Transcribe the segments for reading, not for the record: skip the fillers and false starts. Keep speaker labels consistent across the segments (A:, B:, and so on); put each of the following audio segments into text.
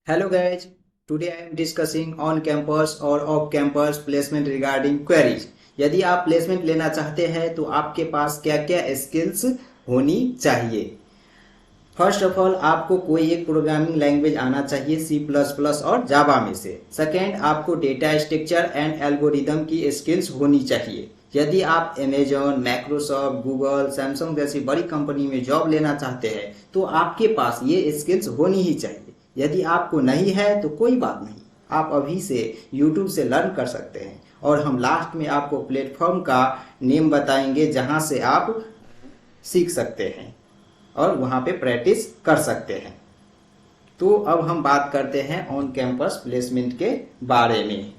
A: Hello guys, today I am discussing on campus और off campus placement regarding queries। यदि आप placement लेना चाहते हैं तो आपके पास क्या क्या स्किल्स होनी चाहिए। फर्स्ट ऑफ ऑल आपको कोई एक प्रोग्रामिंग लैंग्वेज आना चाहिए सी प्लस प्लस और जावा में से। सेकेंड, आपको डेटा स्ट्रक्चर एंड एल्गोरिदम की स्किल्स होनी चाहिए। यदि आप अमेजॉन, माइक्रोसॉफ्ट, गूगल, सैमसंग जैसी बड़ी कंपनी में जॉब लेना चाहते हैं तो आपके पास ये स्किल्स होनी ही चाहिए। यदि आपको नहीं है तो कोई बात नहीं, आप अभी से यूट्यूब से लर्न कर सकते हैं और हम लास्ट में आपको प्लेटफॉर्म का नेम बताएंगे जहां से आप सीख सकते हैं और वहां पे प्रैक्टिस कर सकते हैं। तो अब हम बात करते हैं ऑन कैंपस प्लेसमेंट के बारे में।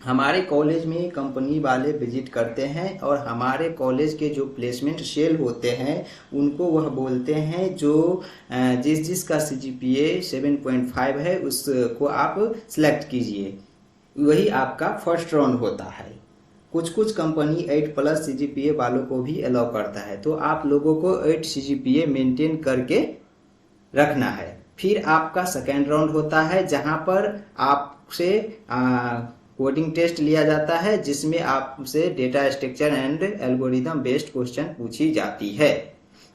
A: हमारे कॉलेज में कंपनी वाले विजिट करते हैं और हमारे कॉलेज के जो प्लेसमेंट सेल होते हैं उनको वह बोलते हैं जो जिसका सीजीपीए 7.5 है उसको आप सिलेक्ट कीजिए, वही आपका फर्स्ट राउंड होता है। कुछ कुछ कंपनी 8+ सीजीपीए वालों को भी अलाउ करता है, तो आप लोगों को 8 सीजीपीए मेंटेन करके रखना है। फिर आपका सेकेंड राउंड होता है जहां पर आपसे कोडिंग टेस्ट लिया जाता है जिसमें आपसे data structure and algorithm based question पूछी जाती है।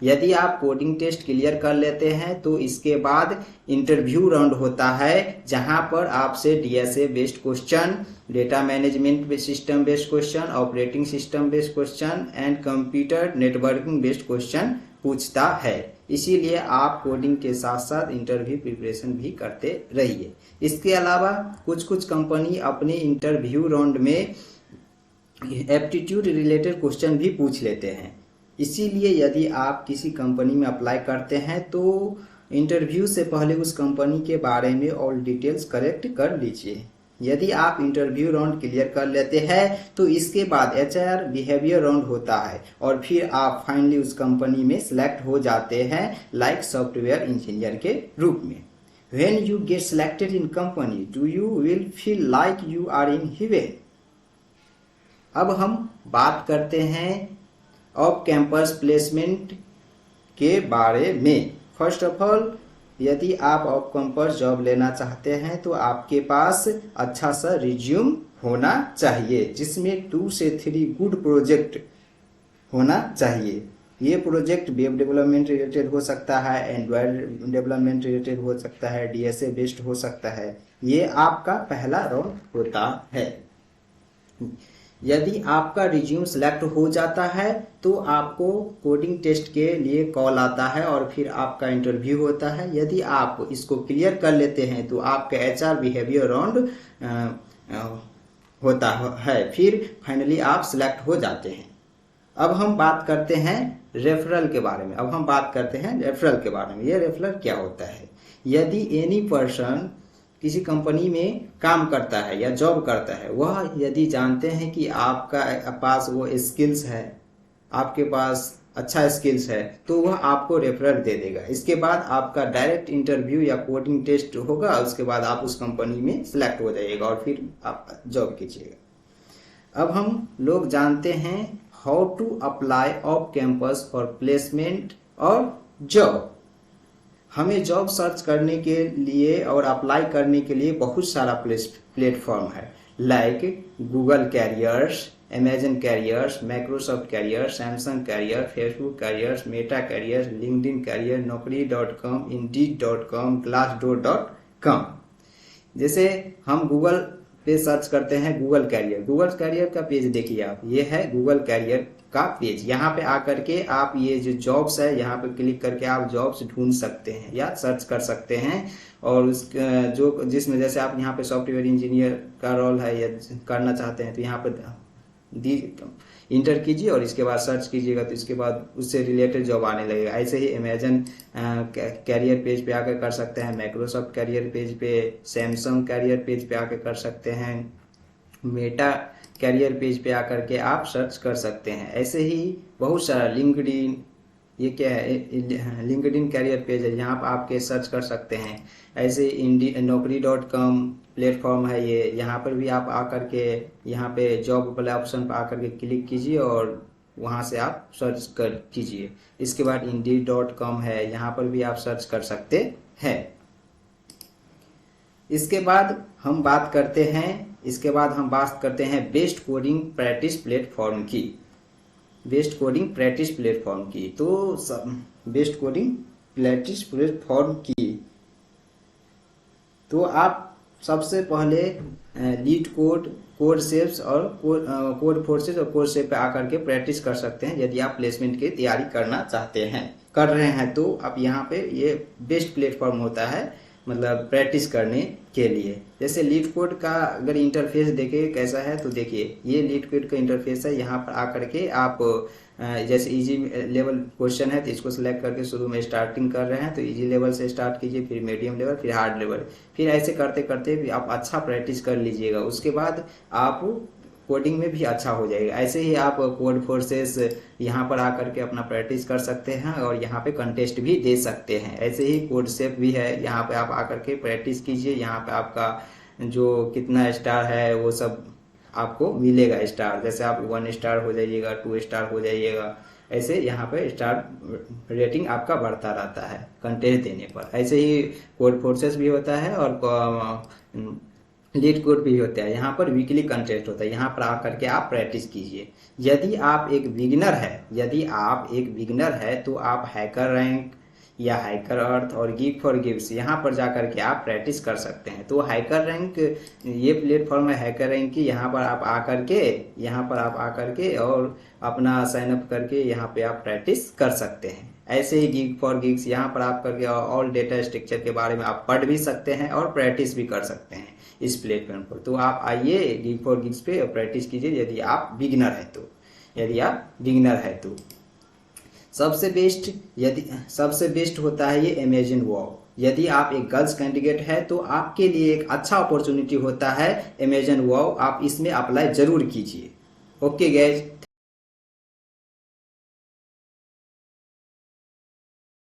A: यदि आप कोडिंग टेस्ट क्लियर कर लेते हैं तो इसके बाद इंटरव्यू राउंड होता है जहां पर आपसे DSA based question, data management system based question, operating system based question and computer networking based question पूछता है। इसीलिए आप कोडिंग के साथ साथ इंटरव्यू प्रिपरेशन भी करते रहिए। इसके अलावा कुछ कुछ कंपनी अपने इंटरव्यू राउंड में एप्टीट्यूड रिलेटेड क्वेश्चन भी पूछ लेते हैं। इसीलिए यदि आप किसी कंपनी में अप्लाई करते हैं तो इंटरव्यू से पहले उस कंपनी के बारे में ऑल डिटेल्स कलेक्ट कर लीजिए। यदि आप इंटरव्यू राउंड क्लियर कर लेते हैं तो इसके बाद एचआर बिहेवियर राउंड होता है और फिर आप फाइनली उस कंपनी में सिलेक्ट हो जाते हैं लाइक सॉफ्टवेयर इंजीनियर के रूप में। When you get selected in company, do you will feel like you are in heaven? अब हम बात करते हैं ऑफ कैंपस प्लेसमेंट के बारे में। फर्स्ट ऑफ ऑल, यदि आप ऑफ कैंपस जॉब लेना चाहते हैं तो आपके पास अच्छा सा रिज्यूम होना चाहिए जिसमें 2 से 3 गुड प्रोजेक्ट होना चाहिए। ये प्रोजेक्ट वेब डेवलपमेंट रिलेटेड हो सकता है, एंड्रॉयड डेवलपमेंट रिलेटेड हो सकता है, डीएसए बेस्ड हो सकता है। ये आपका पहला राउंड होता है। यदि आपका रिज्यूम सिलेक्ट हो जाता है तो आपको कोडिंग टेस्ट के लिए कॉल आता है और फिर आपका इंटरव्यू होता है। यदि आप इसको क्लियर कर लेते हैं तो आपका एचआर बिहेवियर राउंड होता है, फिर फाइनली आप सिलेक्ट हो जाते हैं। अब हम बात करते हैं रेफरल के बारे में। ये रेफरल क्या होता है? यदि एनी पर्सन किसी कंपनी में काम करता है या जॉब करता है, वह यदि जानते हैं कि आपका पास वो स्किल्स है, आपके पास अच्छा स्किल्स है, तो वह आपको रेफरल दे देगा। इसके बाद आपका डायरेक्ट इंटरव्यू या कोडिंग टेस्ट होगा, उसके बाद आप उस कंपनी में सिलेक्ट हो जाइएगा और फिर आप जॉब कीजिएगा। अब हम लोग जानते हैं how to apply off campus for placement और जॉब। हमें जॉब सर्च करने के लिए और अप्लाई करने के लिए बहुत सारा प्लेटफॉर्म है, like Google careers, Amazon careers, Microsoft careers, Samsung career, Facebook careers, Meta careers, LinkedIn career, Naukri dot com, Indeed dot com, glassdoor.com। जैसे हम गूगल पे सर्च करते हैं गूगल कैरियर का पेज देखिए आप, ये है गूगल कैरियर का पेज। यहाँ पे आकर के आप ये जो जॉब्स है यहाँ पे क्लिक करके आप जॉब्स ढूंढ सकते हैं या सर्च कर सकते हैं। और उस जो जिसमें जैसे आप यहाँ पे सॉफ्टवेयर इंजीनियर का रोल है या करना चाहते हैं तो यहाँ पे इंटर कीजिए और इसके बाद सर्च कीजिएगा तो इसके बाद उससे रिलेटेड जॉब आने लगेगा। ऐसे ही अमेजन कैरियर पेज पे आकर कर सकते हैं, माइक्रोसॉफ्ट कैरियर पेज पे, सैमसंग कैरियर पेज पे आकर कर सकते हैं, मेटा कैरियर पेज पे आकर के आप सर्च कर सकते हैं। ऐसे ही बहुत सारा लिंक्डइन, ये क्या है, लिंक्डइन कैरियर पेज है, यहाँ पर आपके सर्च कर सकते हैं। ऐसे नौकरी.com प्लेटफॉर्म है ये, यहाँ पर भी आप आकर के यहाँ पे जॉब वाले ऑप्शन पर आकर के क्लिक कीजिए और वहाँ से आप सर्च कर कीजिए। इसके बाद इंडीड.com है, यहाँ पर भी आप सर्च कर सकते हैं। इसके बाद हम बात करते हैं बेस्ट कोडिंग प्रैक्टिस प्लेटफॉर्म की। बेस्ट कोडिंग प्रैक्टिस प्लेटफॉर्म की, तो बेस्ट कोडिंग प्रैक्टिस प्लेटफॉर्म की, तो आप सबसे पहले लीड कोड, कोड शेप्स और कोड फोर्सेस और कोड शेप पे आकर के प्रैक्टिस कर सकते हैं। यदि आप प्लेसमेंट की तैयारी करना चाहते हैं, कर रहे हैं, तो आप यहाँ पे ये बेस्ट प्लेटफॉर्म होता है, मतलब प्रैक्टिस करने के लिए। जैसे लीड कोड का अगर इंटरफेस देखें कैसा है, तो देखिए ये लीड कोड का इंटरफेस है। यहाँ पर आकर के आप जैसे इजी लेवल क्वेश्चन है तो इसको सिलेक्ट करके शुरू में स्टार्टिंग कर रहे हैं तो इजी लेवल से स्टार्ट कीजिए, फिर मीडियम लेवल, फिर हार्ड लेवल, फिर ऐसे करते करते भी आप अच्छा प्रैक्टिस कर लीजिएगा। उसके बाद आप कोडिंग में भी अच्छा हो जाएगा। ऐसे ही आप कोड फोर्सेस यहाँ पर आकर के अपना प्रैक्टिस कर सकते हैं और यहाँ पे कंटेस्ट भी दे सकते हैं। ऐसे ही कोड शेप भी है, यहाँ पे आप आकर के प्रैक्टिस कीजिए। यहाँ पे आपका जो कितना स्टार है वो सब आपको मिलेगा स्टार, जैसे आप 1 स्टार हो जाइएगा, 2 स्टार हो जाइएगा, ऐसे यहाँ पे स्टार रेटिंग आपका बढ़ता रहता है कंटेस्ट देने पर। ऐसे ही कोड फोर्सेस भी होता है और लीड कोड भी होता है। यहाँ पर वीकली कंटेस्ट होता है, यहाँ पर आकर के आप प्रैक्टिस कीजिए। यदि आप एक बिगिनर है तो आप हैकर रैंक या हैकर अर्थ और गिग फॉर गिव्स यहाँ पर जाकर के आप प्रैक्टिस कर सकते हैं। तो हैकर रैंक ये प्लेटफॉर्म है हैकर रैंक की, यहाँ पर आप आकर के और अपना साइन अप करके यहाँ पे आप प्रैक्टिस कर सकते हैं। ऐसे ही गिग फॉर गिग्स यहाँ पर आप करके ऑल डेटा स्ट्रक्चर के बारे में आप पढ़ भी सकते हैं और प्रैक्टिस भी कर सकते हैं इस प्लेटफॉर्म पर। तो आप आइए गिग फॉर गिग्स पे प्रैक्टिस कीजिए यदि आप बिगिनर है तो। सबसे बेस्ट होता है ये अमेजन वाव। यदि आप एक गर्ल्स कैंडिडेट है तो आपके लिए एक अच्छा अपॉर्चुनिटी होता है अमेजन वाव, आप इसमें अप्लाई जरूर कीजिए। Okay guys.